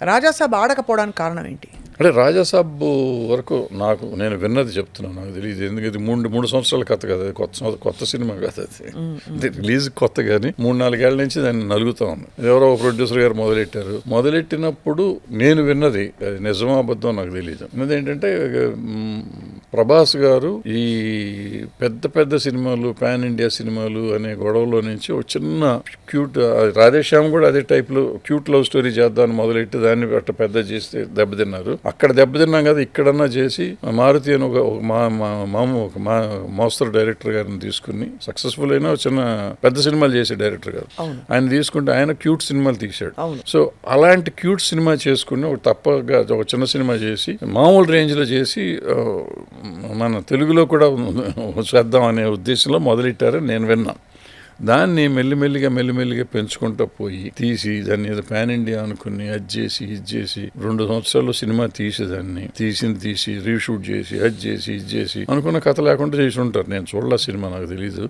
రాజాసాబ్ ఆడకపోవడానికి కారణం ఏంటి? అంటే రాజాసాబ్ వరకు నేను విన్నది చెప్తున్నాను, నాకు తెలియదు. ఎందుకంటే మూడు సంవత్సరాల కథ కదా, కొత్త సినిమా కదా అది రిలీజ్ కొత్త, కానీ 3-4 ఏళ్ల నుంచి దాన్ని నలుగుతా ఉంది. ఎవరో ప్రొడ్యూసర్ గారు మొదలెట్టినప్పుడు నేను విన్నది అది నిజమో అబద్ధం నాకు తెలియదు. ఉన్నది ఏంటంటే ప్రభాస్ గారు ఈ పెద్ద సినిమాలు, పాన్ ఇండియా సినిమాలు అనే గొడవలో నుంచి ఒక చిన్న క్యూట్, రాధేశ్యామ్ కూడా అదే టైప్ లో క్యూట్ లవ్ స్టోరీ చేద్దామని మొదలెట్టి దాన్ని అట్ట పెద్ద చేస్తే దెబ్బతిన్నారు. అక్కడ దెబ్బతిన్నాం కదా, ఇక్కడన్నా చేసి మారుతి అని ఒక మోస్తరు డైరెక్టర్ గారిని తీసుకుని, సక్సెస్ఫుల్ అయినా చిన్న పెద్ద సినిమాలు చేసే డైరెక్టర్ గారు, ఆయన తీసుకుంటే ఆయన క్యూట్ సినిమాలు తీశాడు. సో అలాంటి క్యూట్ సినిమా చేసుకుని తప్పగా ఒక చిన్న సినిమా చేసి మామూలు రేంజ్ లో చేసి మన తెలుగులో కూడా చేద్దాం అనే ఉద్దేశంలో మొదలెట్టారని నేను విన్నాను. దాన్ని మెల్లిమెల్లిగా పెంచుకుంటూ పోయి తీసి దాన్ని ఏదో పాన్ ఇండియా అనుకుని అది చేసి ఇది చేసి 2 సంవత్సరాల్లో సినిమా తీసేదాన్ని తీసి రీషూట్ చేసి అది చేసి ఇది చేసి అనుకున్న కథ లేకుండా చేసి ఉంటారు. నేను చూడలే సినిమా, నాకు తెలీదు.